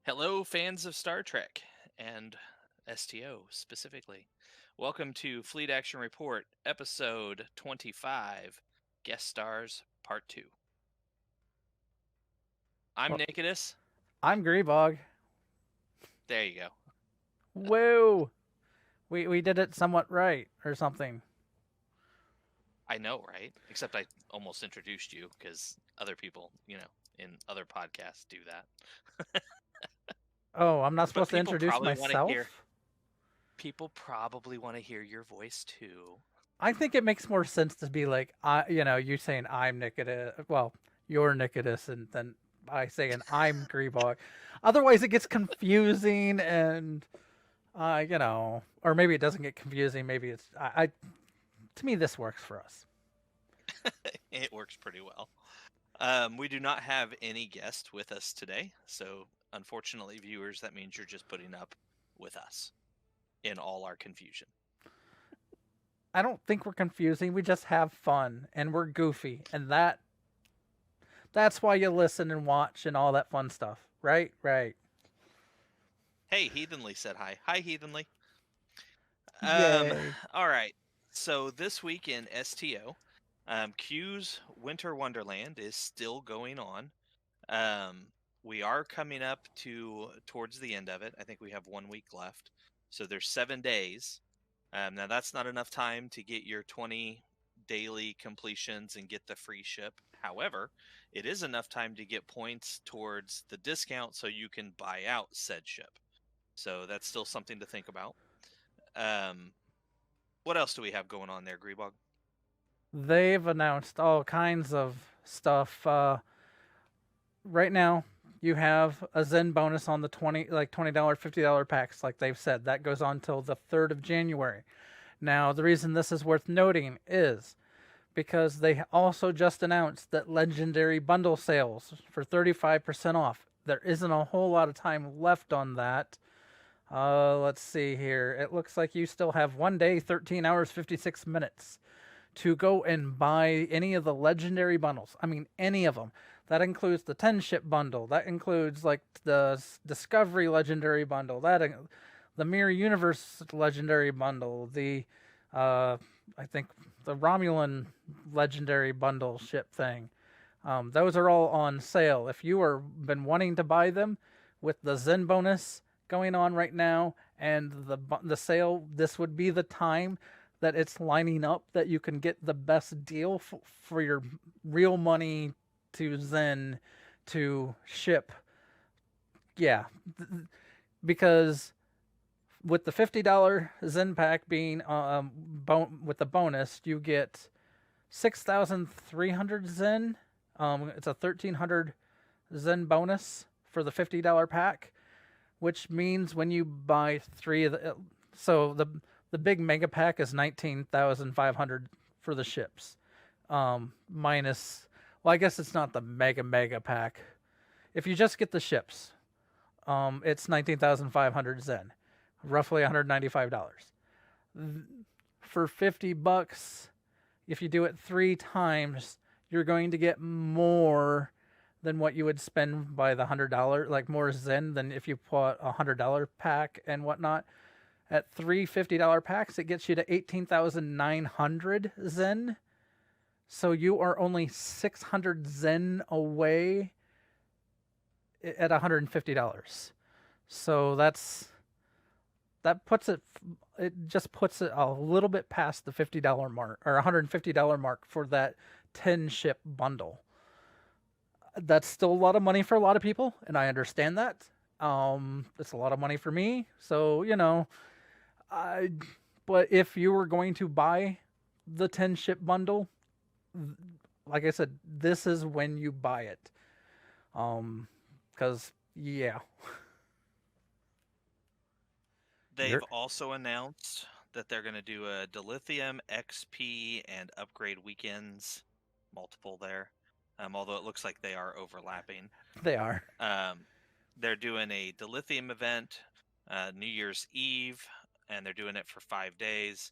Hello, fans of Star Trek and STO specifically. Welcome to Fleet Action Report, episode 25, Guest Stars, Part 2. I'm Well, Nikodas. I'm Grebog. There you go. Whoa! We did it somewhat right or something. I know, right? Except I almost introduced you because other people, in other podcasts do that. Oh, I'm not But supposed to introduce myself? people probably want to hear your voice too. I think it makes more sense to be like, you saying I'm Nikodas. Well, you're Nikodas, and then I saying I'm Grebog. Otherwise, it gets confusing, and or maybe it doesn't get confusing. Maybe it's to me, this works for us. It works pretty well. We do not have any guest with us today, so unfortunately, viewers, that means you're just putting up with us in all our confusion. I don't think we're confusing. We just have fun and we're goofy, and that's why you listen and watch and all that fun stuff. Right? Right. Hey, Heathenly said hi. Hi, Heathenly. Um, Yay. all right. So this week in STO, Q's Winter Wonderland is still going on. We are coming up towards the end of it. I think we have 1 week left. So there's 7 days. Now that's not enough time to get your 20 daily completions and get the free ship. However, it is enough time to get points towards the discount so you can buy out said ship. So that's still something to think about. What else do we have going on there, Grebog? They've announced all kinds of stuff. Right now, you have a Zen bonus on the $20, $50 packs, like they've said. That goes on till the 3rd of January. Now, the reason this is worth noting is because they also just announced that legendary bundle sales for 35% off. There isn't a whole lot of time left on that. Let's see here. It looks like you still have 1 day, 13 hours, 56 minutes to go and buy any of the legendary bundles. I mean, any of them. That includes the 10 ship bundle. That includes like the Discovery legendary bundle. The Mirror Universe legendary bundle. I think the Romulan legendary bundle ship thing. Those are all on sale. If you are been wanting to buy them with the Zen bonus going on right now and the sale, this would be the time that it's lining up that you can get the best deal for your real money to Zen to ship. Yeah, because with the $50 Zen pack being with the bonus, you get 6,300 Zen. It's a 1,300 Zen bonus for the $50 pack, which means when you buy three of the big mega pack is 19,500 for the ships. Minus, well, I guess it's not the mega pack. If you just get the ships, it's 19,500 Zen, roughly $195. For $50, if you do it 3 times, you're going to get more than what you would spend by the $100, like more Zen than if you put $100 pack and whatnot. At three $50 packs, it gets you to 18,900 Zen. So you are only 600 Zen away at $150. So that puts it just puts it a little bit past the $50 mark or $150 mark for that 10 ship bundle. That's still a lot of money for a lot of people, and I understand that. It's a lot of money for me, so but if you were going to buy the 10 ship bundle, like I said, this is when you buy it. Because yeah, They've you're also announced that they're going to do a dilithium, XP, and upgrade weekends, multiple there. Although it looks like they are overlapping. they are. They're doing a dilithium event, New Year's Eve, and they're doing it for 5 days.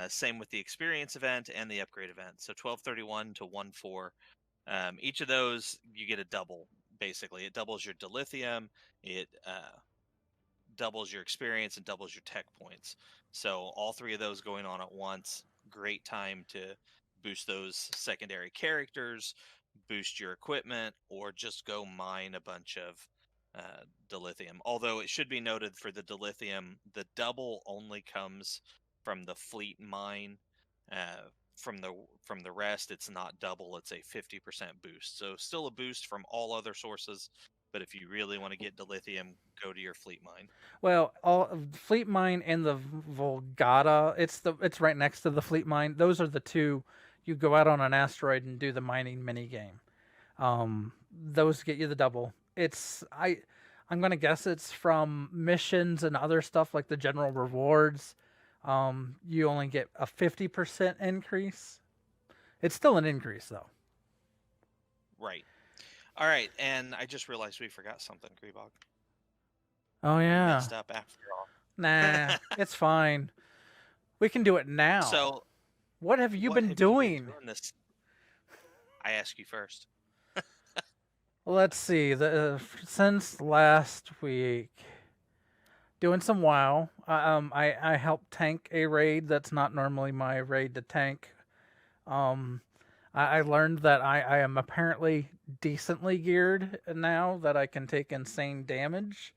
Same with the experience event and the upgrade event. So 12/31 to 1/4. Each of those, you get a double basically. It doubles your dilithium, it doubles your experience, and doubles your tech points. So all three of those going on at once. Great time to boost those secondary characters, boost your equipment, or just go mine a bunch of dilithium. Although it should be noted for the dilithium, the double only comes from the fleet mine. Uh, from the rest, it's not double; it's a 50% boost. So still a boost from all other sources. But if you really want to get dilithium, go to your fleet mine. Well, all of the Fleet Mine and the Volgata, it's right next to the Fleet Mine. Those are the two. You go out on an asteroid and do the mining mini game. Those get you the double. I'm gonna guess it's from missions and other stuff like the general rewards. You only get a 50% increase. It's still an increase though. Right. All right, and I just realized we forgot something, Grebog. Oh We yeah. messed up after all. Nah, it's fine. We can do it now. So, what have you what been have doing? you been doing this? I ask you first. Let's see. Since last week, doing some WoW. I helped tank a raid that's not normally my raid to tank. I learned that I am apparently decently geared now that I can take insane damage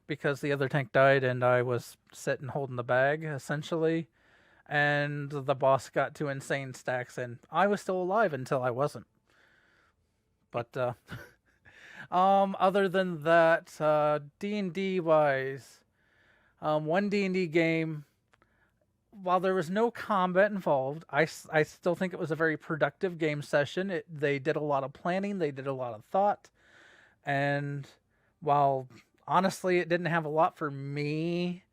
because the other tank died and I was sitting holding the bag essentially, and the boss got to insane stacks and I was still alive until I wasn't. But other than that, D&D wise, one D&D game, while there was no combat involved, I still think it was a very productive game session. They did a lot of planning, they did a lot of thought, and while honestly it didn't have a lot for me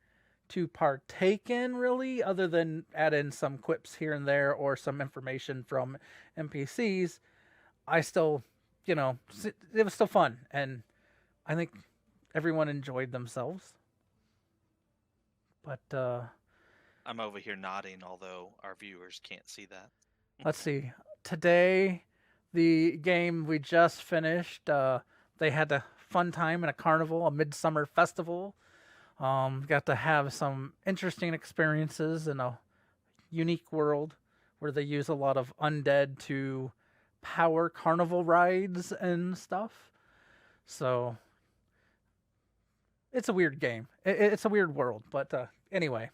to partake in really, other than add in some quips here and there or some information from NPCs, I still, it was still fun, and I think everyone enjoyed themselves. But I'm over here nodding, although our viewers can't see that. let's see. Today, the game we just finished, they had a fun time in a carnival, a midsummer festival. Got to have some interesting experiences in a unique world where they use a lot of undead to power carnival rides and stuff. So it's a weird game. It's a weird world, but anyway,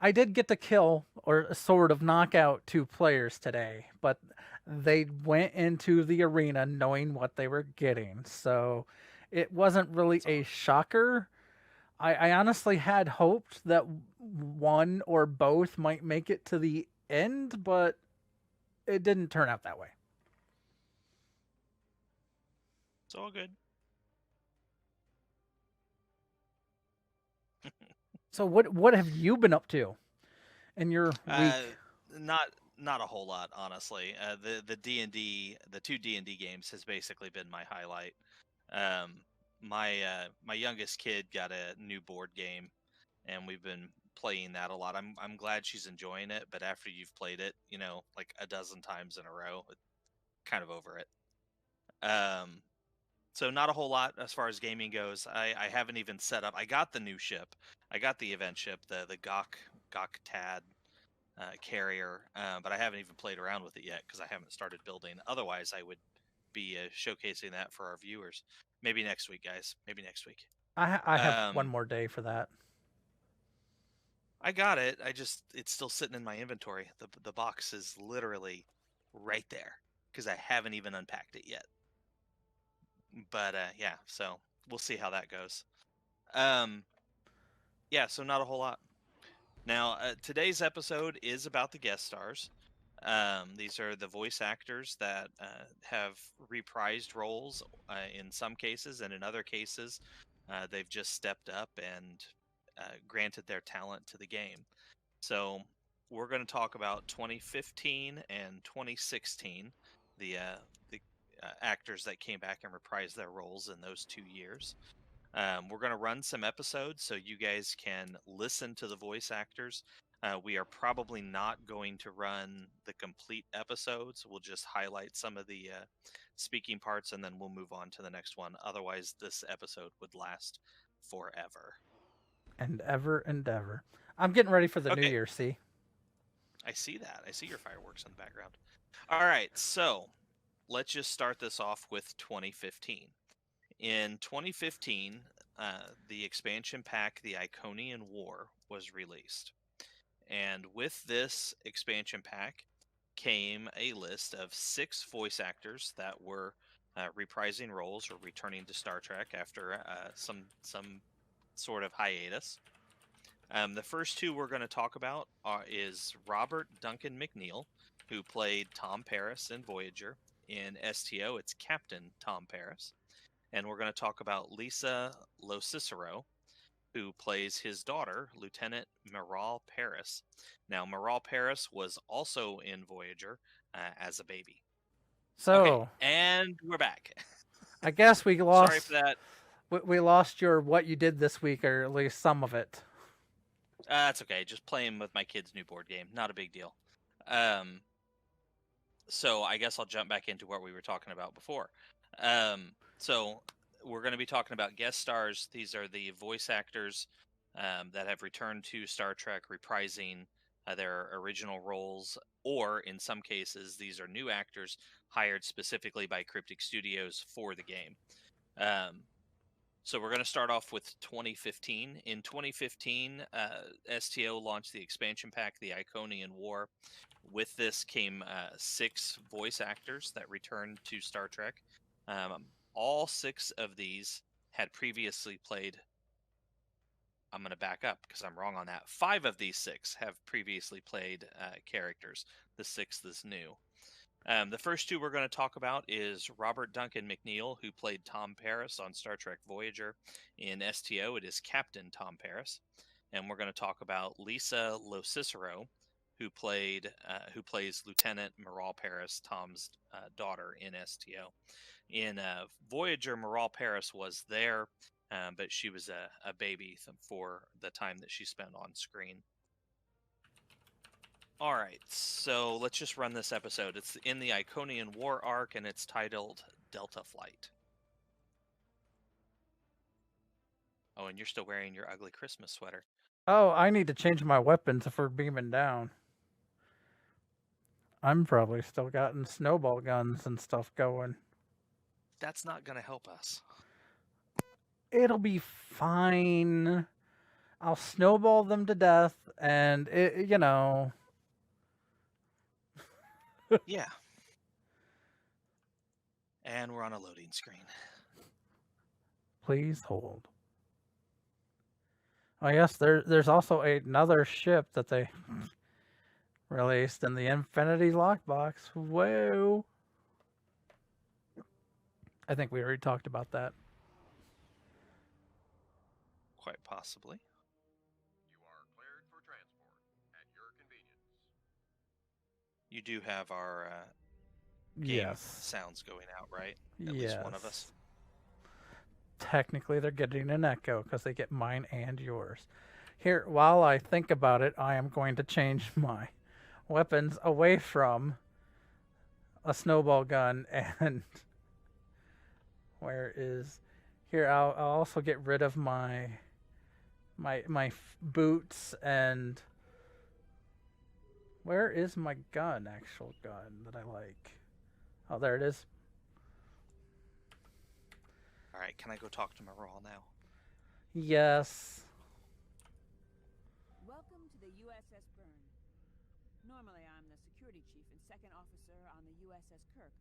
I did get to kill or sort of knock out 2 players today, but they went into the arena knowing what they were getting, so it wasn't really a shocker. I honestly had hoped that one or both might make it to the end, but it didn't turn out that way. It's all good. So what have you been up to in your week? Not a whole lot, honestly. The D&D, the 2 D&D games has basically been my highlight. My youngest kid got a new board game, and we've been playing that a lot. I'm glad she's enjoying it, but after you've played it, like a dozen times in a row, it's kind of over it. So not a whole lot as far as gaming goes. I haven't even set up. I got the new ship. I got the event ship, the Gok Tad carrier, but I haven't even played around with it yet because I haven't started building. Otherwise, I would be showcasing that for our viewers. Maybe next week, guys. Maybe next week. I have one more day for that. I got it. It's still sitting in my inventory. The box is literally right there because I haven't even unpacked it yet. But yeah, so we'll see how that goes. Yeah, so not a whole lot. Now, today's episode is about the guest stars. These are the voice actors that have reprised roles in some cases, and in other cases, they've just stepped up and granted their talent to the game. So we're going to talk about 2015 and 2016, the actors that came back and reprised their roles in those 2 years. We're going to run some episodes so you guys can listen to the voice actors. We are probably not going to run the complete episodes. We'll just highlight some of the speaking parts and then we'll move on to the next one. Otherwise, this episode would last forever. And ever and ever. I'm getting ready for the new Okay. year, see? I see that. I see your fireworks in the background. All right. So let's just start this off with 2015. In 2015, the expansion pack, the Iconian War, was released. And with this expansion pack came a list of 6 voice actors that were reprising roles or returning to Star Trek after some sort of hiatus. The first 2 we're going to talk about is Robert Duncan McNeill, who played Tom Paris in Voyager. In STO, it's Captain Tom Paris. And we're going to talk about Lisa LoCicero, who plays his daughter, Lieutenant Miral Paris. Now, Miral Paris was also in Voyager as a baby. So, okay, and we're back. I guess we lost. Sorry for that. We lost your what you did this week, or at least some of it. That's okay. Just playing with my kid's new board game. Not a big deal. So I guess I'll jump back into what we were talking about before. So we're going to be talking about guest stars. These are the voice actors that have returned to Star Trek, reprising their original roles, or in some cases, these are new actors hired specifically by Cryptic Studios for the game. So we're going to start off with 2015. In 2015, STO launched the expansion pack, the Iconian War. With this came 6 voice actors that returned to Star Trek. All 6 of these had previously played. I'm going to back up because I'm wrong on that. 5 of these 6 have previously played characters. The 6th is new. The first 2 we're going to talk about is Robert Duncan McNeill, who played Tom Paris on Star Trek Voyager. In STO, it is Captain Tom Paris. And we're going to talk about Lisa LoCicero, who plays Lieutenant Miral Paris, Tom's daughter in STO. In Voyager, Miral Paris was there, but she was a baby for the time that she spent on screen. All right, so let's just run this episode. It's in the Iconian War arc, and it's titled Delta Flight. Oh, and you're still wearing your ugly Christmas sweater. Oh, I need to change my weapons if we're beaming down. I'm probably still gotten snowball guns and stuff going. That's not going to help us. It'll be fine. I'll snowball them to death, and you know. Yeah. And we're on a loading screen. Please hold. Oh yes, there's also another ship that they released in the Infinity Lockbox. Whoa. I think we already talked about that. Quite possibly. You are cleared for transport at your convenience. You do have our game sounds going out, right? At least one of us. Technically, they're getting an echo because they get mine and yours. Here, while I think about it, I am going to change my weapons away from a snowball gun and where is here? I'll also get rid of my boots and where is my gun? Actual gun that I like. Oh, there it is. All right, can I go talk to Miral now? Yes. Welcome to the USS Byrne. Normally, I'm the security chief and second officer on the USS Kirk,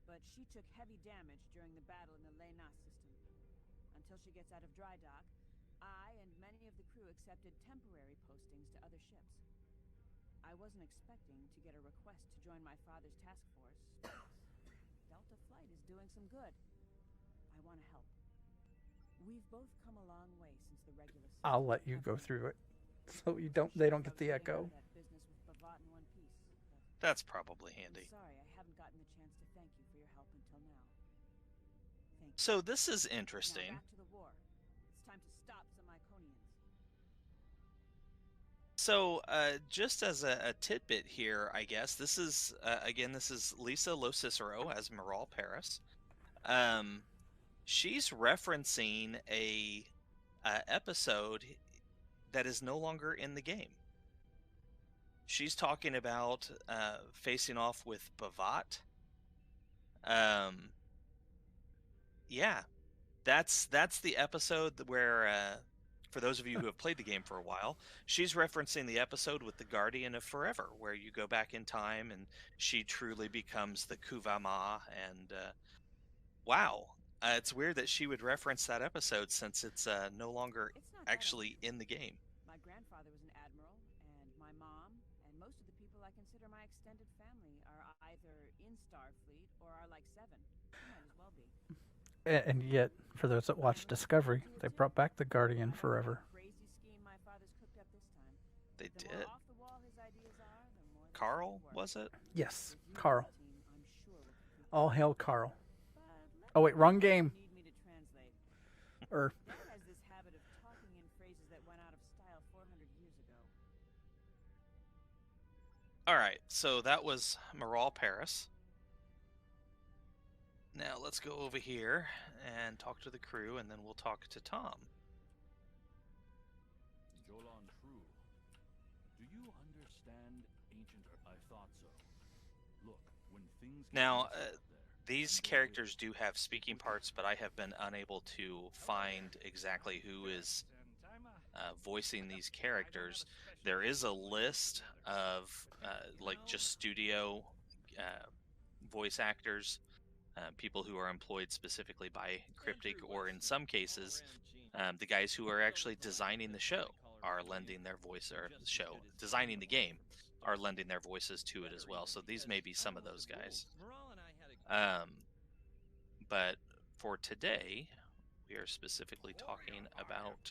but she took heavy damage during the battle in the Leeta system. Until she gets out of dry dock, I and many of the crew accepted temporary postings to other ships. I wasn't expecting to get a request to join my father's task force, but Delta Flight is doing some good. I want to help. We've both come a long way since the regular system. I'll let you go through it, so they don't get the echo. That's probably handy. Sorry, I haven't gotten the chance to thank you for your help until now. So this is interesting. Now back to the war. So, just as a tidbit here, I guess this is again, this is Lisa LoCicero as Miral Paris. Um, she's referencing a episode that is no longer in the game. She's talking about facing off with Bavat. Um, yeah, that's the episode where, for those of you who have played the game for a while, she's referencing the episode with the Guardian of Forever, where you go back in time and she truly becomes the Kuumaarke. And wow, it's weird that she would reference that episode since it's no longer It's not that actually in the game. My grandfather was an admiral, and my mom, and most of the people I consider my extended family are either in Starfleet or are like Seven. They might as well be. And yet, for those that watch Discovery, they brought back the Guardian forever. Crazy scheme my father's cooked up this time. They The did. more off the wall his ideas are, the more they Carl, seem to work. was it? Yes, With you on Carl. the team, I'm sure we'll complete All the hail mission. Carl. But let Oh me wait, wrong know if you game. need me to translate. Or Dad has this habit of talking in phrases that went out of style 400 years ago. All right, so that was Miral Paris. Now let's go over here and talk to the crew, and then we'll talk to Tom. Jolan True, do you understand ancient? I thought so. Look, when things get Now, messy out there, these and they're characters do have speaking parts, but I have been unable to find exactly who is voicing these characters. There is a list of like just studio voice actors, people who are employed specifically by Cryptic, or in some cases, the guys who are actually designing the show are lending their voice, or the show designing the game are lending their voices to it as well. So these may be some of those guys. But for today, we are specifically talking about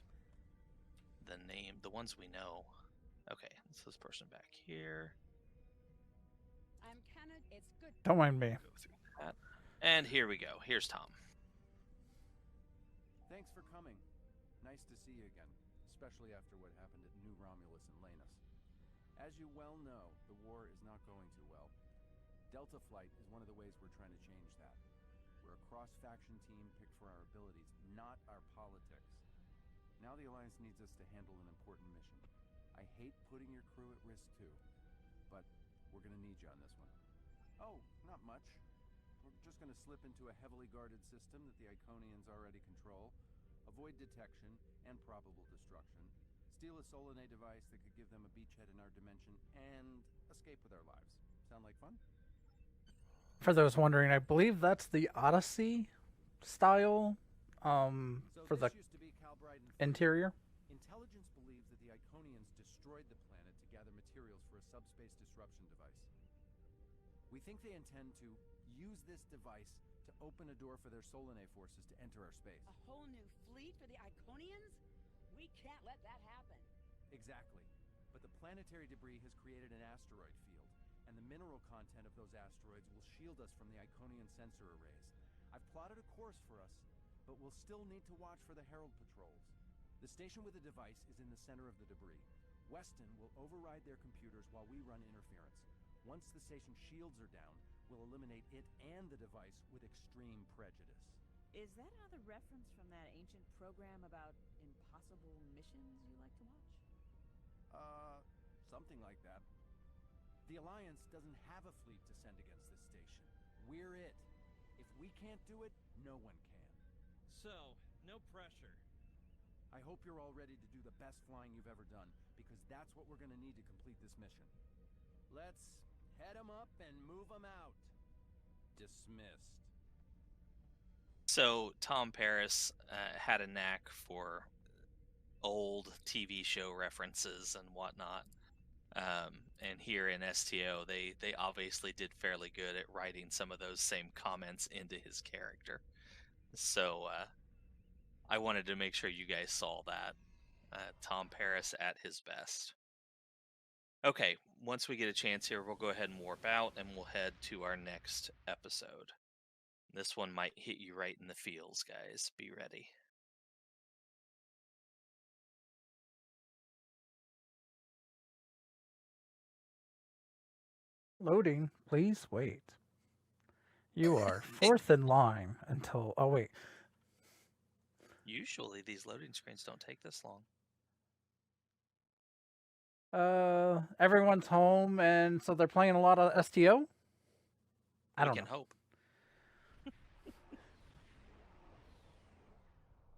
the ones we know. Okay, so this person back here. It's good. don't mind me. Go through that. And here we go. Here's Tom. Thanks for coming. Nice to see you again, especially after what happened at New Romulus and Lanus. As you well know, the war is not going too well. Delta Flight is one of the ways we're trying to change that. We're a cross-faction team picked for our abilities, not our politics. Now the Alliance needs us to handle an important mission. I hate putting your crew at risk too, but we're gonna need you on this one. Oh, not much. We're just gonna slip into a heavily guarded system that the Iconians already control, avoid detection and probable destruction, steal a Solanae device that could give them a beachhead in our dimension, and escape with our lives. Sound like fun? For those wondering, I believe that's the Odyssey style So for the this used to be Calbride and interior. Intelligence believes that the Iconians destroyed the planet to gather materials for a subspace disruption device. We think they intend to use this device to open a door for their Solanae forces to enter our space. A whole new fleet for the Iconians? We can't let that happen. Exactly. But the planetary debris has created an asteroid field, and the mineral content of those asteroids will shield us from the Iconian sensor arrays. I've plotted a course for us, but we'll still need to watch for the Herald patrols. The station with the device is in the center of the debris. Weston will override their computers while we run interference. Once the station's shields are down, we'll eliminate it and the device with extreme prejudice. Is that another reference from that ancient program about impossible missions you like to watch? Something like that. The Alliance doesn't have a fleet to send against this station. We're it. If we can't do it, no one can. So, no pressure. I hope you're all ready to do the best flying you've ever done, because that's what we're gonna need to complete this mission. Let's head 'em up and move 'em out. Dismissed. So Tom Paris had a knack for old TV show references and whatnot. And here in STO, they obviously did fairly good at writing some of those same comments into his character. So I wanted to make sure you guys saw that. Tom Paris at his best. Okay, once we get a chance here, we'll go ahead and warp out, and we'll head to our next episode. This one might hit you right in the feels, guys. Be ready. Loading, please wait. You are fourth in line until. Oh, wait. Usually these loading screens don't take this long. Everyone's home, and so they're playing a lot of STO? I don't We can know. hope.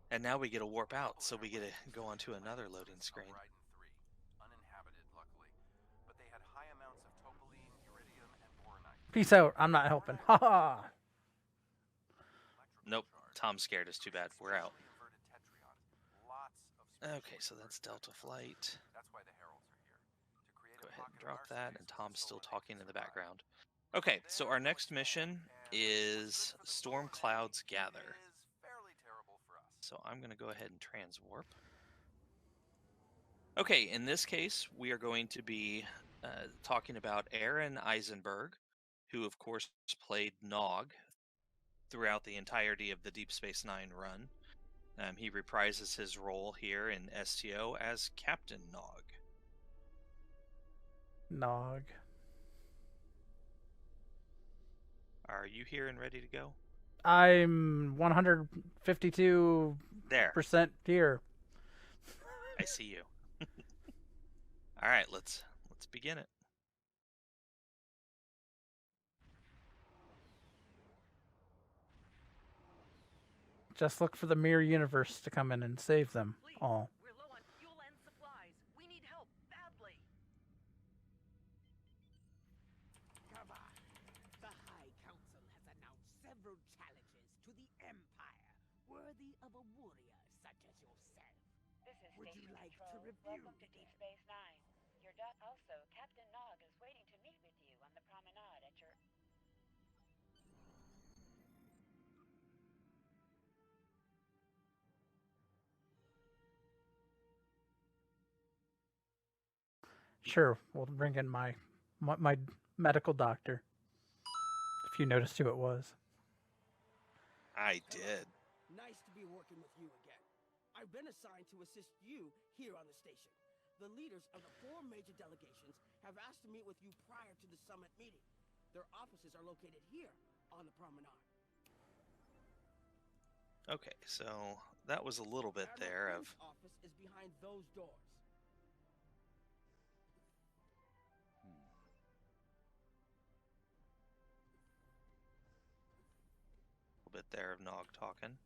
And now we get to warp out, so we get to go onto another loading screen. Uninhabited, luckily, but they had high amounts of topaline, uridium, and boronite. Peace out. I'm not helping. Ha ha. Nope, Tom's scared us too bad. We're out. Okay, so that's Delta Flight. That's why the heralds are here. To create Go a ahead and pocket of drop our that, space and where Tom's the still solar talking in the survive. background. Okay, so our next mission is Storm Clouds Gather. Is fairly terrible for us. So I'm going to go ahead and transwarp. Okay, in this case, we are going to be talking about Aron Eisenberg, who of course played Nog throughout the entirety of the Deep Space Nine run. He reprises his role here in STO as Captain Nog. Nog. Are you here and ready to go? I'm 152% There, here. I see you. All right, let's begin it. Just look for the mirror universe to come in and save them all. We're low on fuel and supplies. We need help badly. Come on. The High Council has announced several challenges to the Empire, worthy of a warrior such as yourself. This is Would you Station like Control. to review Welcome to Deep them? Space Nine. Your also, Captain Nog is waiting to meet with you on the promenade at your... Sure, we'll bring in my medical doctor. If you noticed who it was. I did. Nice to be working with you again. I've been assigned to assist you here on the station. The leaders of the 4 major delegations have asked to meet with you prior to the summit meeting. Their offices are located here on the promenade. Okay, so that was a little bit Admiral there of... Queen's office is behind those doors. bit there of Nog talking.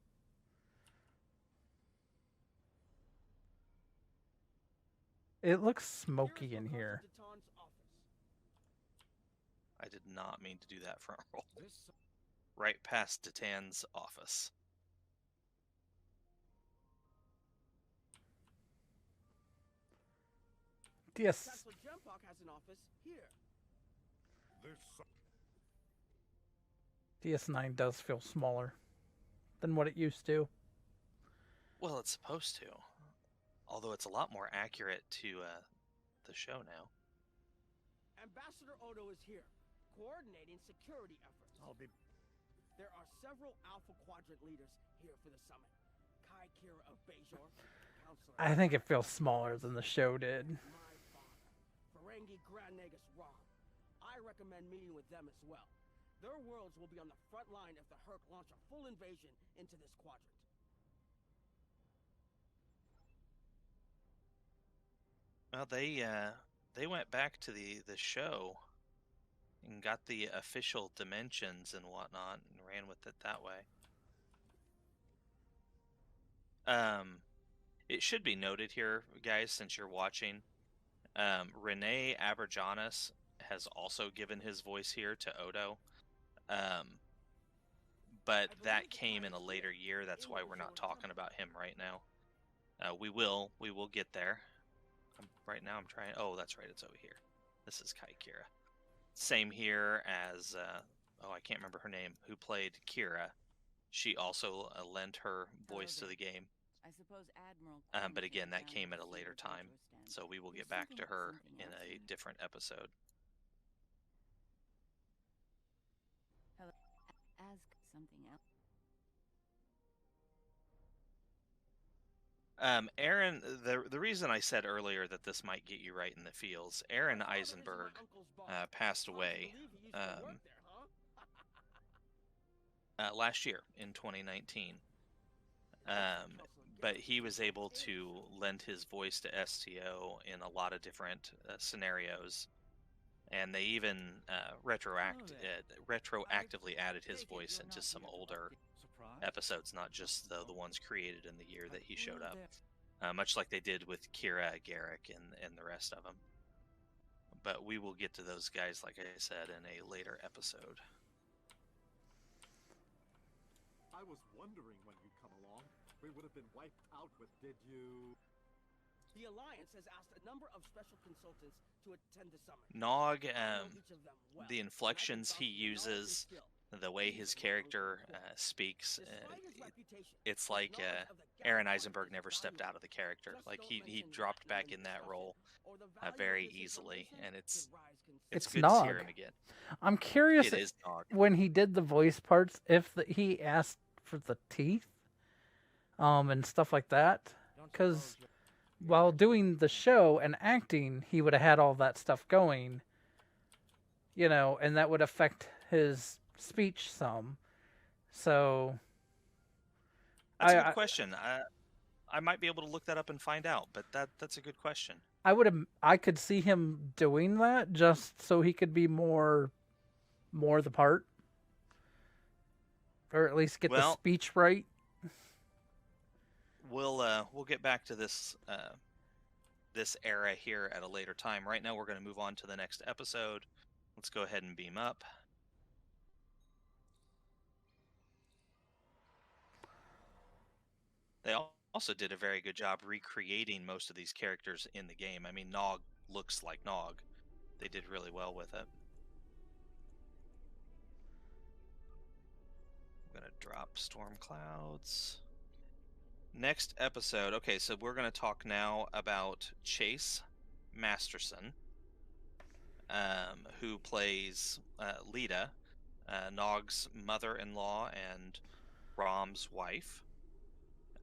It looks smoky in here. I did not mean to do that front roll. Right past Detan's office. Yes. Has an office here. DS9 does feel smaller than what it used to. Well, it's supposed to. Although it's a lot more accurate to the show now. Ambassador Odo is here, coordinating security efforts. There are several Alpha Quadrant leaders here for the summit. Kai Kira of Bajor, Counselor... I think it feels smaller than the show did. My father, Ferengi Grand Nagus Rom. I recommend meeting with them as well. Their worlds will be on the front line if the Herc launch a full invasion into this quadrant. Well, they went back to the show and got the official dimensions and whatnot and ran with it that way. It should be noted here, guys, since you're watching, Renee Aberjonis has also given his voice here to Odo. But that came in a later year. That's why we're not talking about him right now. We will get there. Right now I'm trying... Oh, that's right. It's over here. This is Kai Kira. Same here as... oh, I can't remember her name. Who played Kira. She also lent her voice to the game. I suppose Admiral But again, that came at a later time. So we will get back to her in a different episode. Ask something else. Aron, the reason I said earlier that this might get you right in the feels, Aron Eisenberg passed away last year in 2019. But he was able to lend his voice to STO in a lot of different scenarios, and they even retroactively added his voice into some older episodes, not just the ones created in the year that he showed up, much like they did with Kira, Garrick, and the rest of them. But we will get to those guys, like I said, in a later episode. I was wondering when you'd come along. We would have been wiped out with, did you? The Alliance has asked a number of special consultants to attend the summit. Nog, I know each of them well, the and I can inflections vouch he for their knowledge and uses, skill. the way his character speaks, Despite his reputation, it's his like knowledge of the Aaron Galaxy Eisenberg is never stepped out of the character. Just Like don't he mention dropped that back in in that discussion, role or the value very of his easily, information and it's could rise considerably. it's It's good to hear Nog. him again. I'm curious It is Nog. when he did the voice parts if he asked for the teeth, and stuff like that, because while doing the show and acting, he would have had all that stuff going, and that would affect his speech some. So That's a good question. I might be able to look that up and find out, but that's a good question. I could see him doing that just so he could be more the part, or at least get the speech right. We'll get back to this era here at a later time. Right now, we're going to move on to the next episode. Let's go ahead and beam up. They also did a very good job recreating most of these characters in the game. I mean, Nog looks like Nog. They did really well with it. I'm going to drop Storm Clouds. Next episode. Okay, so we're going to talk now about Chase Masterson, who plays Leeta, Nog's mother-in-law and Rom's wife.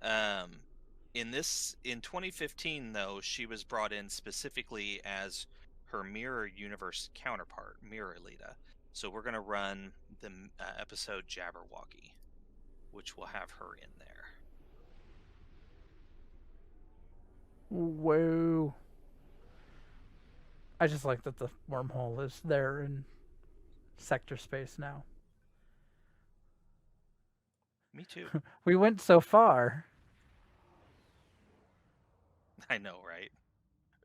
In 2015, though, she was brought in specifically as her Mirror Universe counterpart, Mirror Leeta. So we're going to run the episode Jabberwocky, which will have her in there. Whoa. I just like that the wormhole is there in sector space now. Me too. We went so far. I know, right?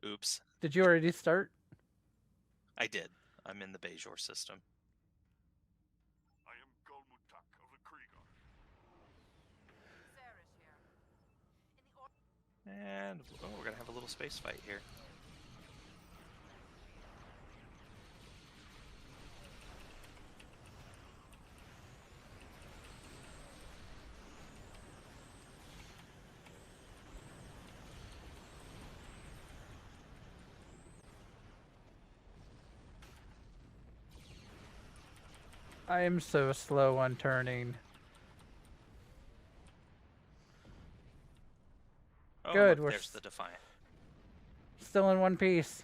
Oops. Did you already start? I did. I'm in the Bejor system. I am Golmutak of the Krieger. And we're going to have a little space fight here. I am so slow on turning. Oh, Good, look, we're there's the Defiant. Still in one piece.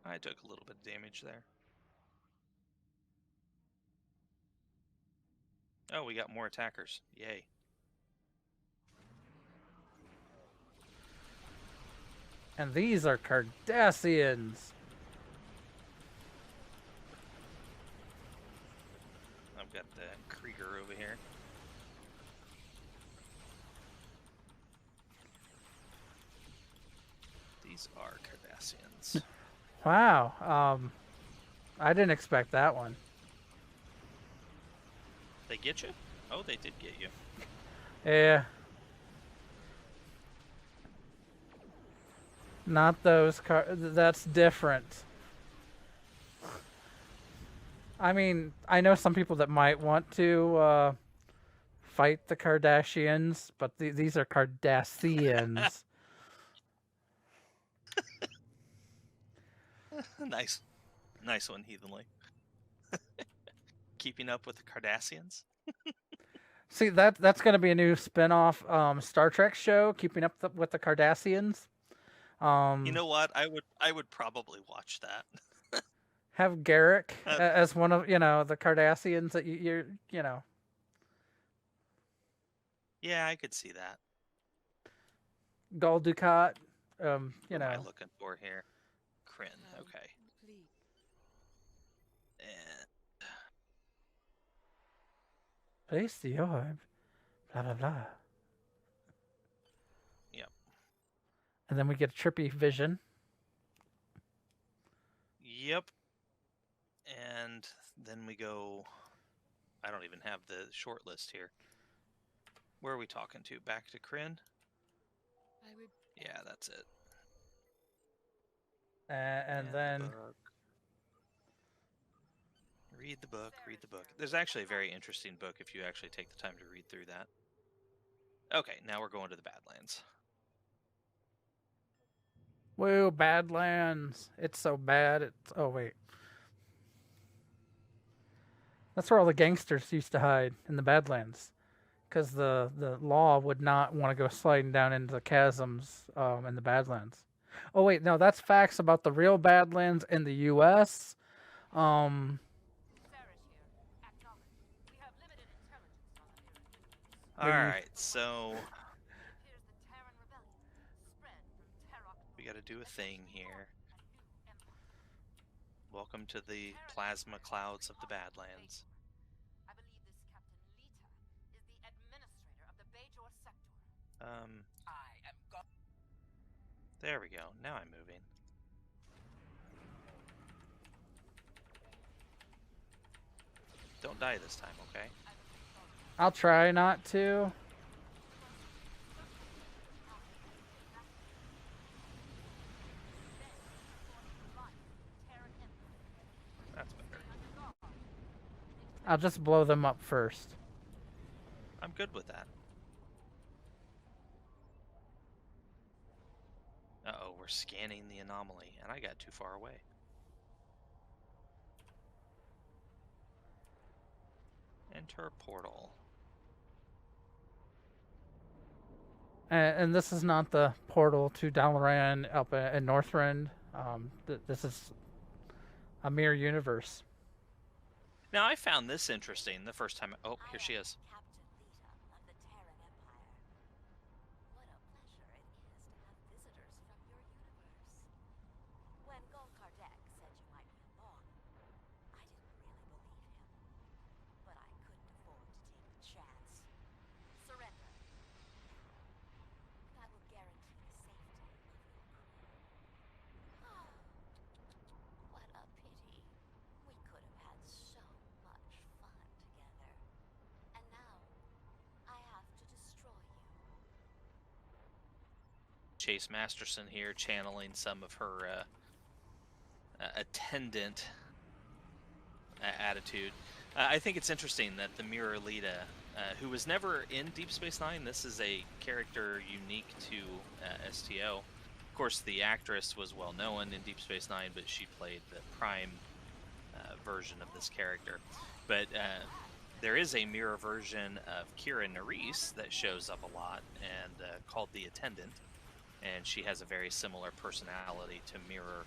I took a little bit of damage there. Oh, we got more attackers. Yay. And these are Cardassians. I've got the Krieger over here. These are Cardassians. Wow. I didn't expect that one. They get you? Oh, they did get you. Yeah. Not those that's different. I mean, I know some people that might want to fight the Kardashians, but these are Cardassians. Nice one, Heathenly. Keeping up with the Cardassians? See, that's going to be a new spin-off Star Trek show, keeping up with the Cardassians. You know what? I would probably watch that. Have Garrick Uh, as one of the Cardassians that you're. yeah, I could see that. Gul Dukat, Who am I looking for here? Kryn. Okay. And Place the orb. Blah blah blah. yep. And then we get a trippy vision. Yep. And then we go. I don't even have the short list here. Where are we talking to? Back to Kryn? Yeah, that's it. And then read the book. Read the book. There's actually a very interesting book if you actually take the time to read through that. Okay, now we're going to the Badlands. woo, Badlands. It's so bad. Oh wait. That's where all the gangsters used to hide, in the Badlands, because the law would not want to go sliding down into the chasms in the Badlands. Oh wait, no, that's facts about the real Badlands in the U.S. All right, so we got to do a thing here. Welcome to the plasma clouds of the Badlands. I believe this Captain Leeta is the administrator of the Bajor sector. I am There we go. Now I'm moving. Don't die this time, okay? I'll try not to. That's better. I'll just blow them up first. I'm good with that. Uh-oh, we're scanning the anomaly, and I got too far away. Enter portal. And this is not the portal to Dalaran up in Northrend. This is a mirror universe. Now, I found this interesting the first time. Oh, here she is. Captain Leeta of the Terran Empire. What a pleasure it is to have visitors from your universe. When Gul Kardec said you might be along, I didn't really believe him. But I couldn't afford to take the chance. Surrender. I will guarantee the safety of your crew. What a pity. We could have had so much fun together. And now, I have to destroy you. Chase Masterson here channeling some of her attendant attitude. I think it's interesting that the Mirror Leeta, who was never in Deep Space Nine, this is a character unique to STO. Of course, the actress was well known in Deep Space Nine, but she played the Prime version of this character. But there is a mirror version of Kira Nerys that shows up a lot and called the Attendant. And she has a very similar personality to Mirror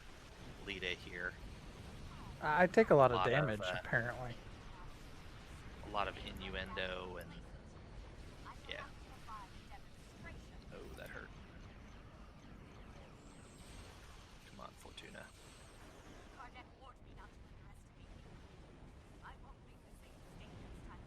Leeta here. I take a lot of damage, apparently. A lot of innuendo and yeah. Oh, that hurt. Come on, Fortuna. Kardec warned me not to underestimate you. I won't make the same mistake next time.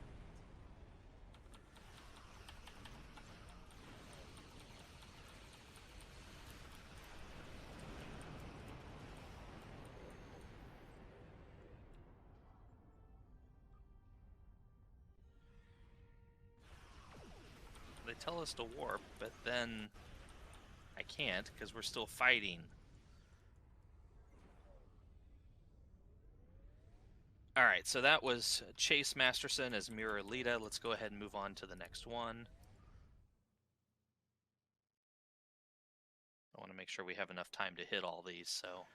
They tell us to warp, but then I can't because we're still fighting. Alright, so that was Chase Masterson as Mirror Leeta. Let's go ahead and move on to the next one. I want to make sure we have enough time to hit all these, so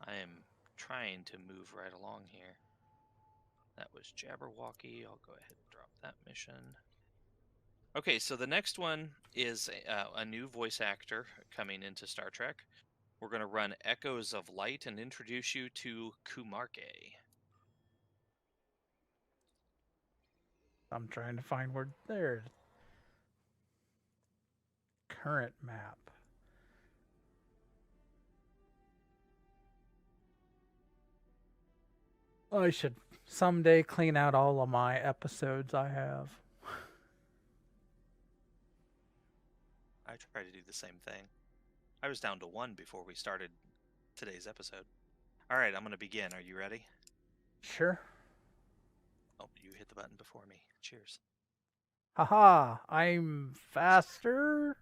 I am trying to move right along here. That was Jabberwocky. I'll go ahead and drop that mission. Okay, so the next one is a new voice actor coming into Star Trek. We're going to run Echoes of Light and introduce you to Kuumaarke. I'm trying to find where there. Current map. I should someday clean out all of my episodes I have. I try to do the same thing. I was down to 1 before we started today's episode. All right, I'm going to begin. Are you ready? Sure. Oh, you hit the button before me. Cheers. Haha, I'm faster.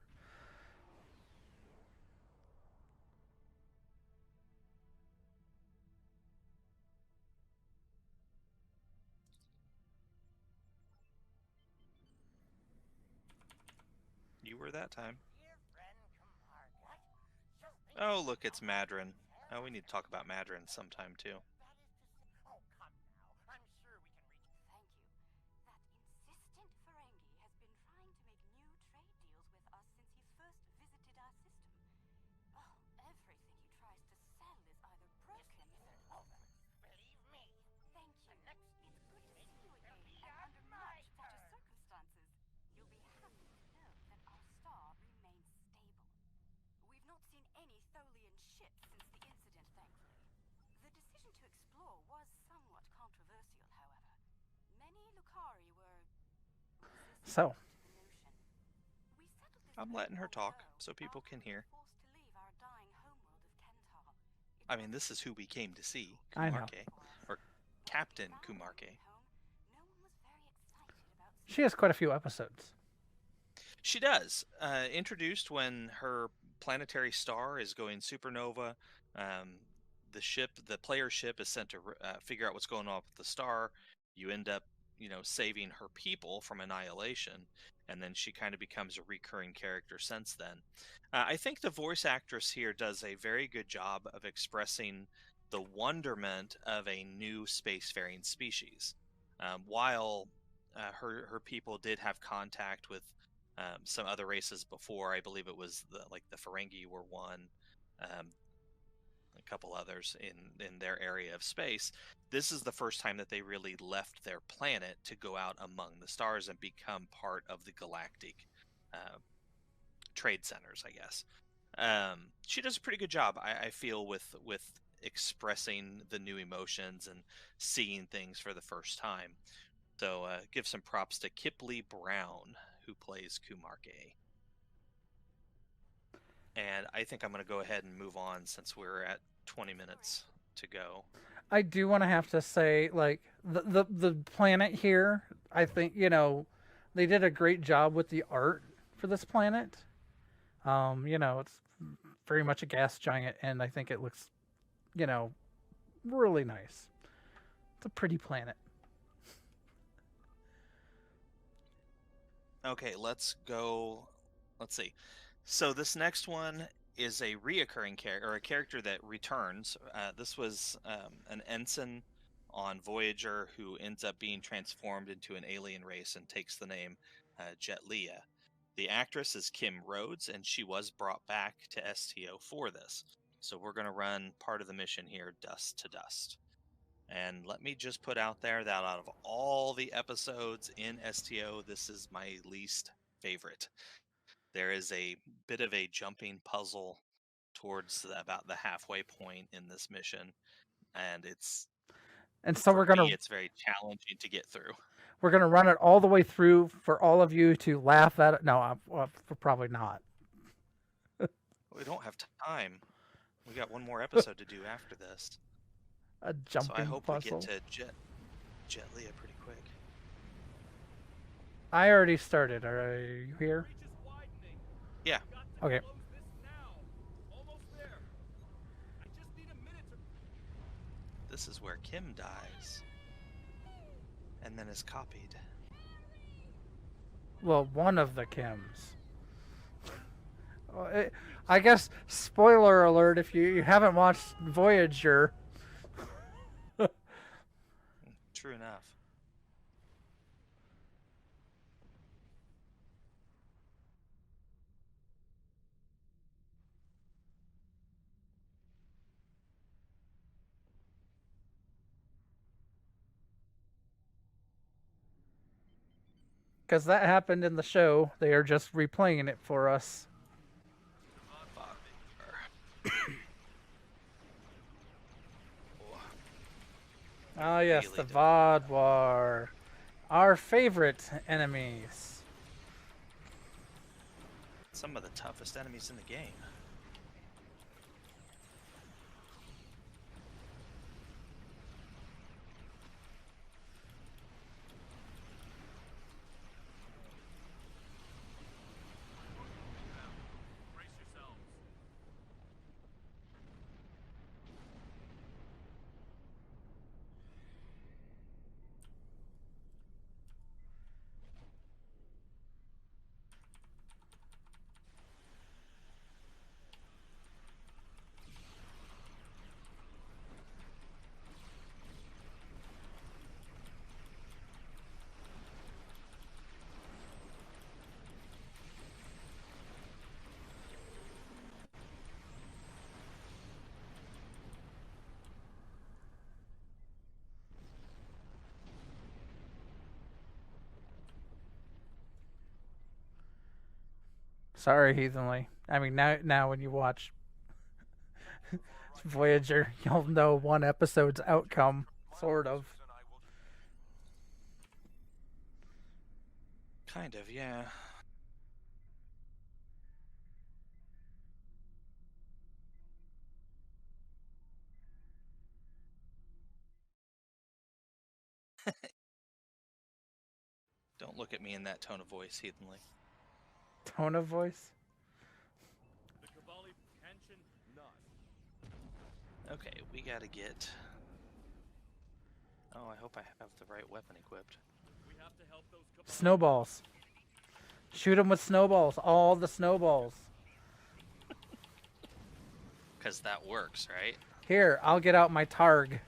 You were that time. Oh, look, it's Madron. Oh, we need to talk about Madron sometime, too. So, I'm letting her talk so people can hear. I mean, this is who we came to see, I know. Kuumaarke, or Captain Kuumaarke. She has quite a few episodes. She does. Introduced when her planetary star is going supernova. The player ship is sent to figure out what's going on with the star. You end up, saving her people from annihilation, and then she kind of becomes a recurring character since then. I think the voice actress here does a very good job of expressing the wonderment of a new spacefaring species. While her people did have contact with some other races before, I believe it was the Ferengi were one. A couple others in their area of space. This is the first time that they really left their planet to go out among the stars and become part of the galactic trade centers, I guess. She does a pretty good job, I feel, with expressing the new emotions and seeing things for the first time. So give some props to Kipleigh Brown, who plays Kuumaarke. And I think I'm going to go ahead and move on since we're at 20 minutes to go. I do want to have to say, like, the planet here, I think, they did a great job with the art for this planet. It's very much a gas giant, and I think it looks, really nice. It's a pretty planet. Okay, let's go. Let's see. So this next one is a reoccurring character, or a character that returns. This was an ensign on Voyager who ends up being transformed into an alien race and takes the name Jhet'leya. The actress is Kim Rhodes, and she was brought back to STO for this. So we're going to run part of the mission here, Dust to Dust. And let me just put out there that out of all the episodes in STO, this is my least favorite. There is a bit of a jumping puzzle towards about the halfway point in this mission, and it's very challenging to get through. We're gonna run it all the way through for all of you to laugh at it. No, we're probably not. We don't have time. We got one more episode to do after this. A jumping So I hope puzzle. we get to Jhet'leya pretty quick. I already started. Are you here? Yeah. Okay. This is where Kim dies, and then is copied. Well, one of the Kims. I guess, spoiler alert, if you haven't watched Voyager. True enough. Because that happened in the show. They are just replaying it for us. Ah, yes, the Vodwar. Our favorite enemies. Some of the toughest enemies in the game. Brace yourselves. Sorry, Heathenly. I mean, now when you watch Voyager, you'll know one episode's outcome, sort of. Kind of, yeah. Don't look at me in that tone of voice, Heathenly. Tone of voice? The Kibali pension? None. Okay, we gotta get... Oh, I hope I have the right weapon equipped. We have to help those Kibali. Snowballs. Shoot them with snowballs. All the snowballs. Because that works, right? Here, I'll get out my Targ.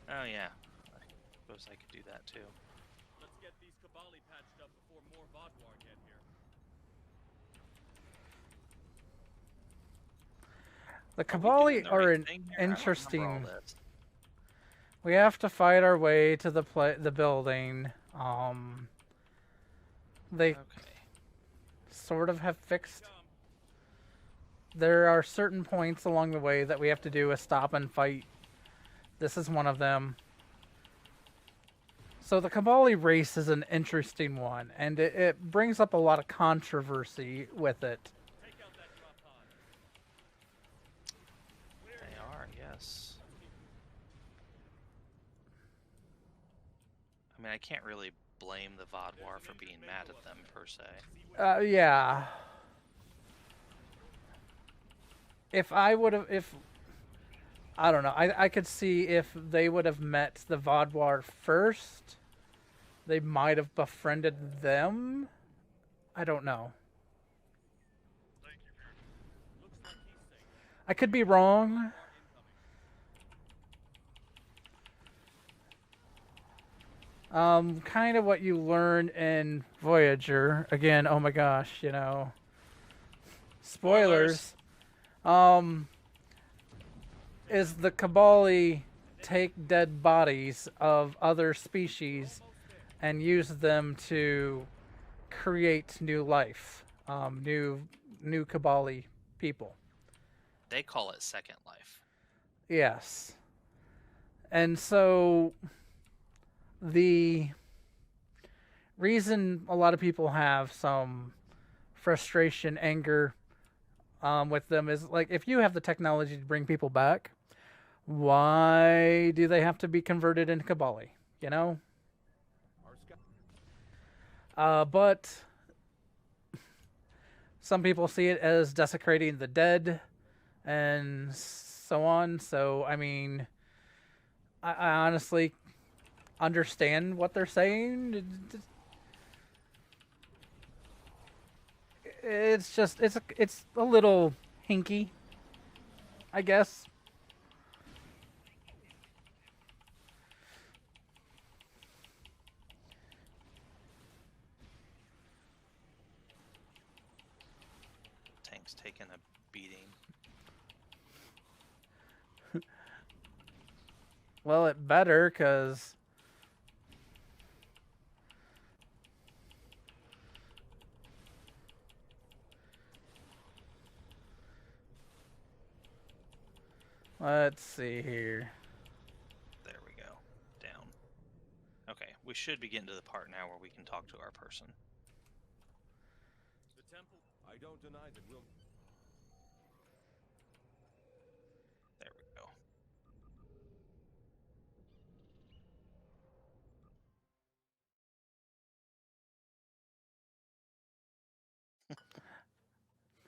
Oh, yeah. I suppose I could do that, too. Let's get these Kibali patched up before more Vodwar get here. The Are we doing Kibali the are right an thing here? I don't remember interesting... all this. We have to fight our way to the building. They Okay. sort of have fixed. There are certain points along the way that we have to do a stop and fight. This is one of them. So the Kibali race is an interesting one, and it brings up a lot of controversy with it. Take out that drop pod. They are, yes. I mean, I can't really blame the Vodwar for being mad at them, per se. Yeah. If I would have, I don't know, I could see if they would have met the Vodwar first, they might have befriended them. I don't know. I could be wrong. Kind of what you learn in Voyager. Again, oh my gosh, you know. Spoilers. Is the Kibali take dead bodies of other species and use them to create new life, new Kibali people. They call it Second Life. Yes. And so the reason a lot of people have some frustration, anger with them is, like, if you have the technology to bring people back, why do they have to be converted into Kibali? You know? But some people see it as desecrating the dead and so on. So, I mean, I honestly understand what they're saying. It's just, it's a little hinky, I guess. Tank's taking a beating. Well, it better, because Let's see here. There we go. Down. Okay, we should be getting to the part now where we can talk to our person. The temple. I don't deny that we'll. There we go.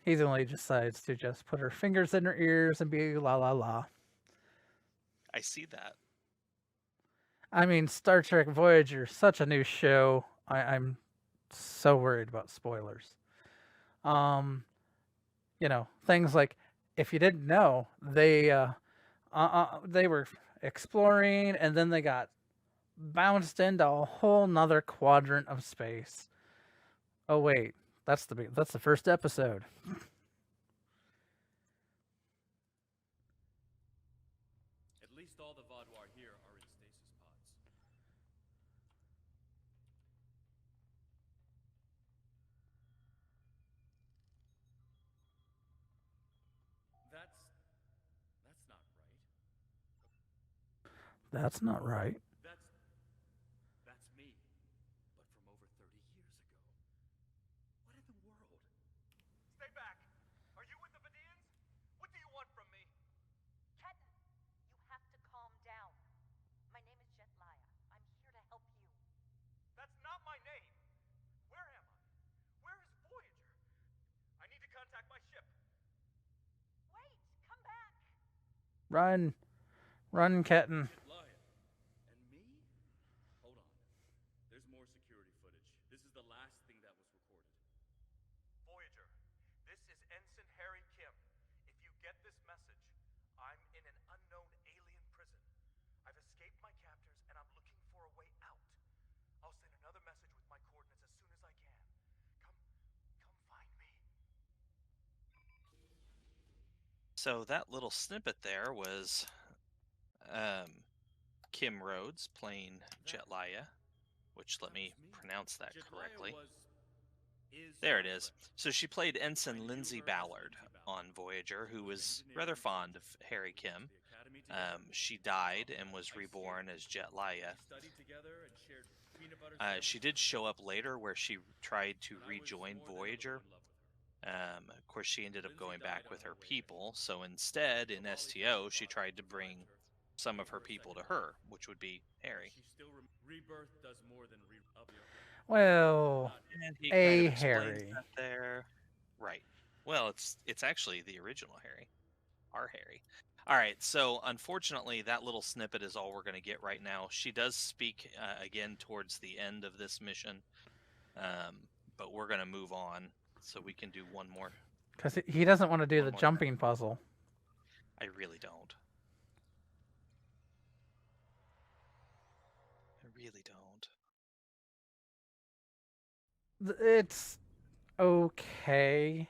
He only decides to just put her fingers in her ears and be la la la. I see that. I mean, Star Trek Voyager, such a new show. I'm so worried about spoilers. You know, things like, if you didn't know, they were exploring and then they got bounced into a whole nother quadrant of space. Oh wait, that's the first episode. At least all the Vaadwaur here are in stasis pods. That's not right. That's not right. That's me, but from over 30 years ago. What in the world? Stay back! Are you with the Vidians? What do you want from me? Kenton, you have to calm down. My name is Jhet'leya. I'm here to help you. That's not my name! Where am I? Where is Voyager? I need to contact my ship. Wait, come back. Run, Kenton. Jhet'leya. And me? Hold on. There's more security footage. This is the last thing that was recorded. Voyager, this is Ensign Harry Kim. If you get this message, I'm in an unknown alien prison. I've escaped my captors and I'm looking for a way out. I'll send another message with my coordinates as soon as I can. Come find me. So that little snippet there was Kim Rhodes playing Jhet'leya, which let me pronounce that correctly. There it is. So she played Ensign Lindsay Ballard on Voyager, who was rather fond of Harry Kim. She died and was reborn as Jhet'leya. She did show up later where she tried to rejoin Voyager. Of course, she ended up going back with her people. So instead, in STO, she tried to bring some of her people to her, which would be Harry. Rebirth does more than Well, And he a kind of explains Harry. that there. Right. Well, it's actually the original Harry. Our Harry. All right, so unfortunately, that little snippet is all we're going to get right now. She does speak again towards the end of this mission, but we're going to move on so we can do one more. Because he doesn't want to do One the more jumping puzzle. I really don't. I really don't. It's okay.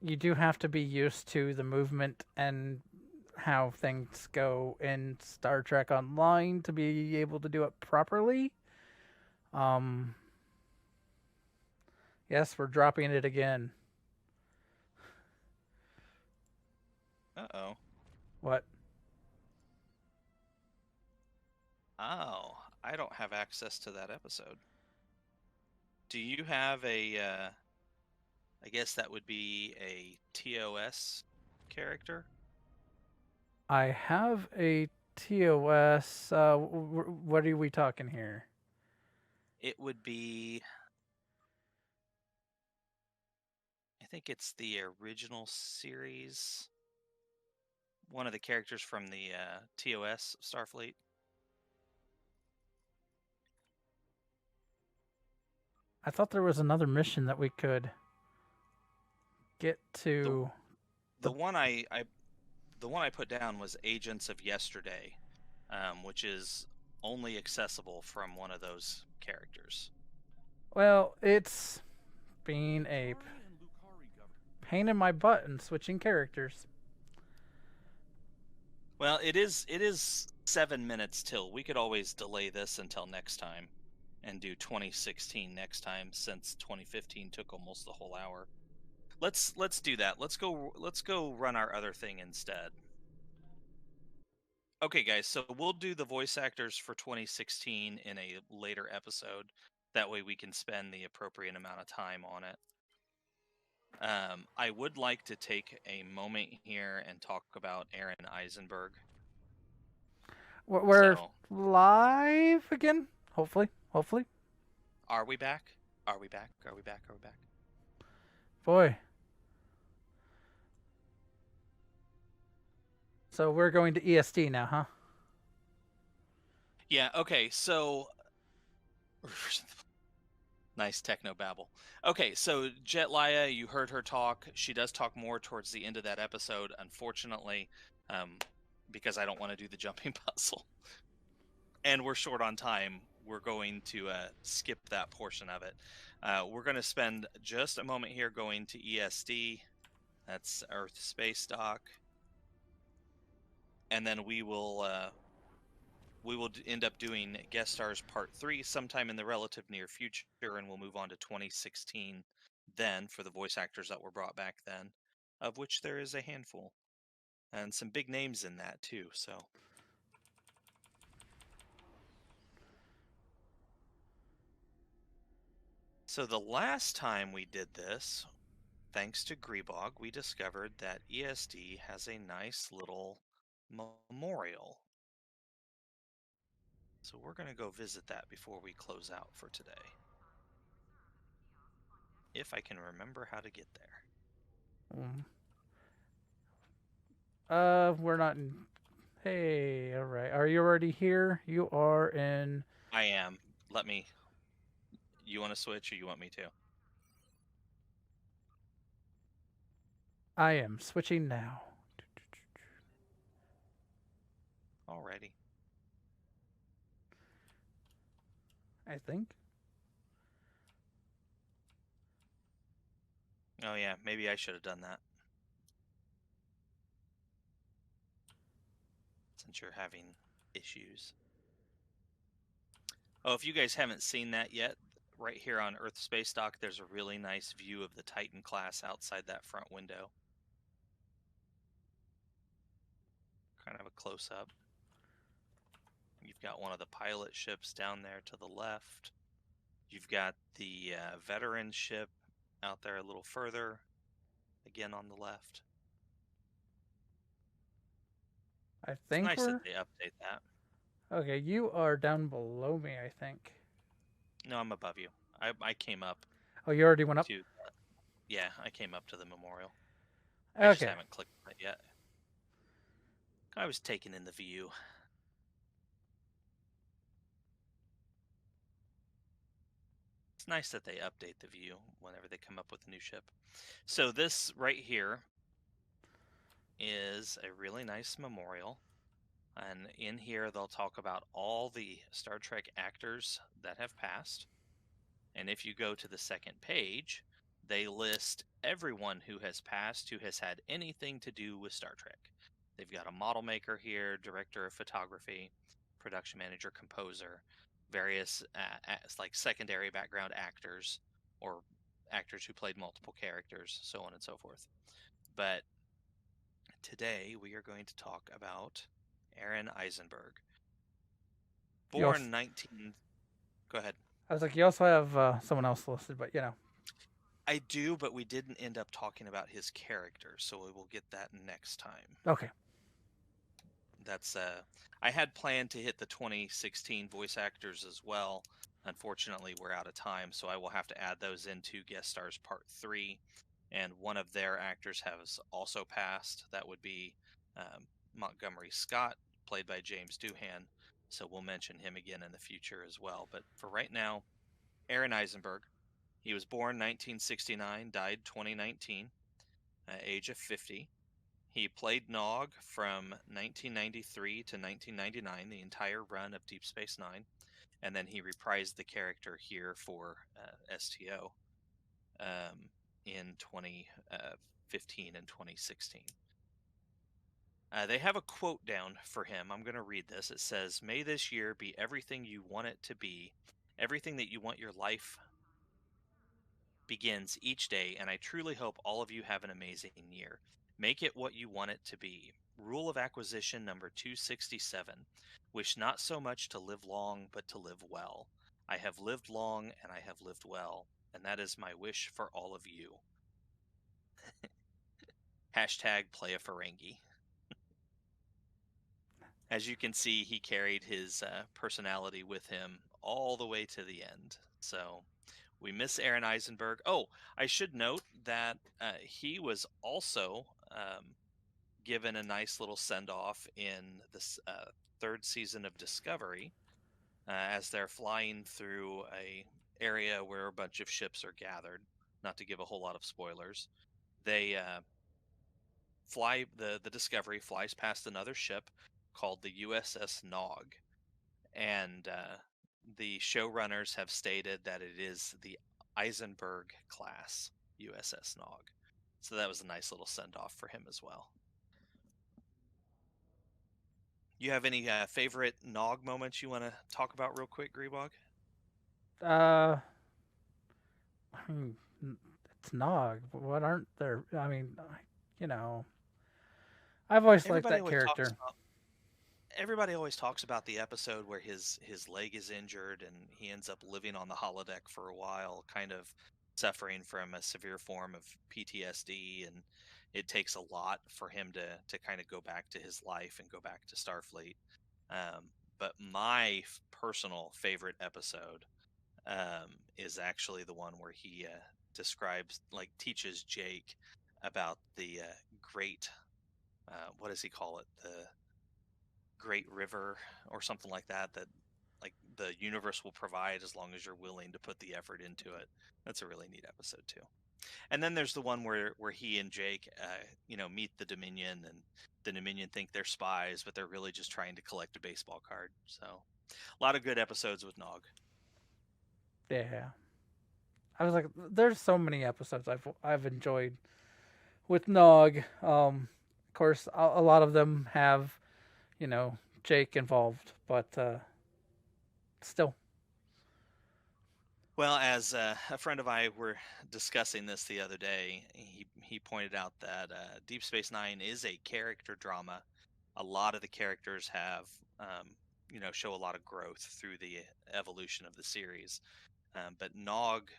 You do have to be used to the movement and how things go in Star Trek Online to be able to do it properly. Yes, we're dropping it again. Uh-oh. What? Oh, I don't have access to that episode. Do you have a, I guess that would be a TOS character? I have a TOS. What are we talking here? It would be, I think it's the original series. One of the characters from the TOS Starfleet. I thought there was another mission that we could get to. The one I put down was Agents of Yesterday, which is only accessible from one of those characters. Well, it's being a pain in my butt and switching characters. Well, it is 7 minutes till. We could always delay this until next time and do 2016 next time, since 2015 took almost the whole hour. Let's do that. Let's go run our other thing instead. Okay, guys, so we'll do the voice actors for 2016 in a later episode. That way we can spend the appropriate amount of time on it. I would like to take a moment here and talk about Aron Eisenberg. We're So, live again. Hopefully. are we back? Are we back? Are we back? Are we back? Boy. So we're going to EST now, huh? Yeah, okay, so nice techno babble. Okay, so Jhet'leya, you heard her talk. She does talk more towards the end of that episode, unfortunately, because I don't want to do the jumping puzzle. And we're short on time. We're going to skip that portion of it. We're going to spend just a moment here going to ESD. That's Earth Space Dock. And then we will end up doing Guest Stars Part 3 sometime in the relative near future, and we'll move on to 2016 then for the voice actors that were brought back then, of which there is a handful. And some big names in that, too, so... So the last time we did this, thanks to Grebog, we discovered that ESD has a nice little memorial. So we're going to go visit that before we close out for today. If I can remember how to get there. We're not in... Hey, alright. Are you already here? You are in... I am. Let me... You want to switch or you want me to? I am switching now. Alrighty. I think. Oh yeah, maybe I should have done that. Since you're having issues. Oh, if you guys haven't seen that yet, right here on Earth Space Dock, there's a really nice view of the Titan class outside that front window. Kind of a close-up. You've got one of the pilot ships down there to the left. You've got the veteran ship out there a little further, again on the left. I think it's nice that they update that. Okay, you are down below me, I think. No, I'm above you. I came up. Oh, you already went up? Yeah, I came up to the memorial. Okay. I just haven't clicked on it yet. I was taking in the view. It's nice that they update the view whenever they come up with a new ship. So this right here is a really nice memorial. And in here, they'll talk about all the Star Trek actors that have passed. And if you go to the second page, they list everyone who has passed who has had anything to do with Star Trek. They've got a model maker here, director of photography, production manager, composer, various like secondary background actors or actors who played multiple characters, so on and so forth. But today we are going to talk about Aron Eisenberg. Born 19... Go ahead. I was like, you also have someone else listed, but you know. I do, but we didn't end up talking about his character, so we will get that next time. Okay. That's I had planned to hit the 2016 voice actors as well. Unfortunately, we're out of time, so I will have to add those into Guest Stars Part 3. And one of their actors has also passed. That would be Montgomery Scott, played by James Doohan. So we'll mention him again in the future as well. But for right now, Aron Eisenberg. He was born 1969, died 2019, age of 50. He played Nog from 1993 to 1999, the entire run of Deep Space Nine. And then he reprised the character here for STO in 2015 and 2016. They have a quote down for him. I'm going to read this. It says, "May this year be everything you want it to be, everything that you want your life begins each day, and I truly hope all of you have an amazing year. Make it what you want it to be. Rule of acquisition number 267. Wish not so much to live long, but to live well. I have lived long, and I have lived well, and that is my wish for all of you. Hashtag play a Ferengi. As you can see, he carried his personality with him all the way to the end. So we miss Aron Eisenberg. Oh, I should note that he was also given a nice little send-off in this third season of Discovery as they're flying through a area where a bunch of ships are gathered. Not to give a whole lot of spoilers. They the Discovery flies past another ship called the USS Nog, and the showrunners have stated that it is the Eisenberg class USS Nog. So that was a nice little send-off for him as well. You have any favorite Nog moments you want to talk about real quick, Grebog? I mean, it's Nog. What aren't there? I mean, you know, I've always liked that character. Everybody always talks about the episode where his leg is injured and he ends up living on the holodeck for a while, kind of suffering from a severe form of PTSD, and it takes a lot for him to kind of go back to his life and go back to Starfleet. But my personal favorite episode is actually the one where he describes, like, teaches Jake about the great, what does he call it? The Great River or something like that, that like the universe will provide as long as you're willing to put the effort into it. That's a really neat episode too. And then there's the one where he and Jake meet the Dominion, and the Dominion think they're spies, but they're really just trying to collect a baseball card. So a lot of good episodes with Nog. Yeah, I was like, there's so many episodes I've enjoyed with Nog. Of course, a lot of them have, Jake involved, but still. Well, as a friend of mine were discussing this the other day, he pointed out that Deep Space Nine is a character drama. A lot of the characters have, show a lot of growth through the evolution of the series. But Nog,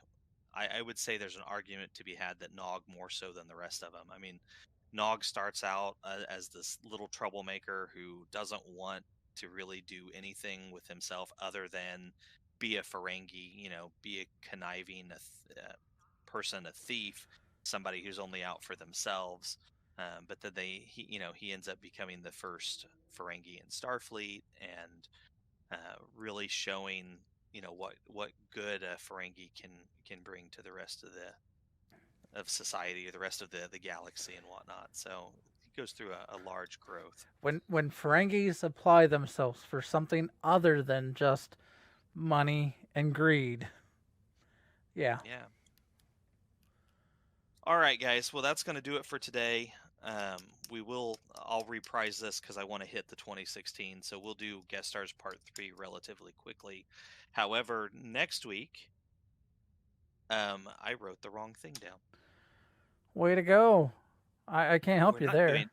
I would say there's an argument to be had that Nog more so than the rest of them. I mean, Nog starts out as this little troublemaker who doesn't want to really do anything with himself other than be a Ferengi, be a conniving person, a thief, somebody who's only out for themselves. But then he ends up becoming the first Ferengi in Starfleet, and really showing what good a Ferengi can bring to the rest of society, or the rest of the galaxy and whatnot. So he goes through a large growth. When Ferengis apply themselves for something other than just money and greed. Yeah. All right, guys. Well, that's going to do it for today. I'll reprise this because I want to hit the 2016. So we'll do Guest Stars Part 3 relatively quickly. However, next week, I wrote the wrong thing down. Way to go. I can't help you there.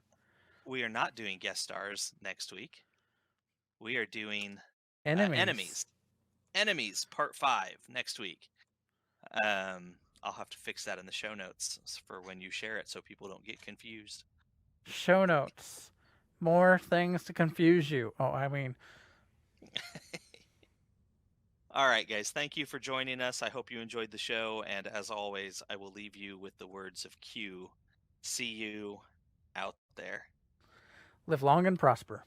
We are not doing Guest Stars next week. We are doing Enemies. Enemies Part 5 next week. I'll have to fix that in the show notes for when you share it so people don't get confused. Show notes. More things to confuse you. Oh, I mean. All right, guys. Thank you for joining us. I hope you enjoyed the show. And as always, I will leave you with the words of Q. See you out there. Live long and prosper.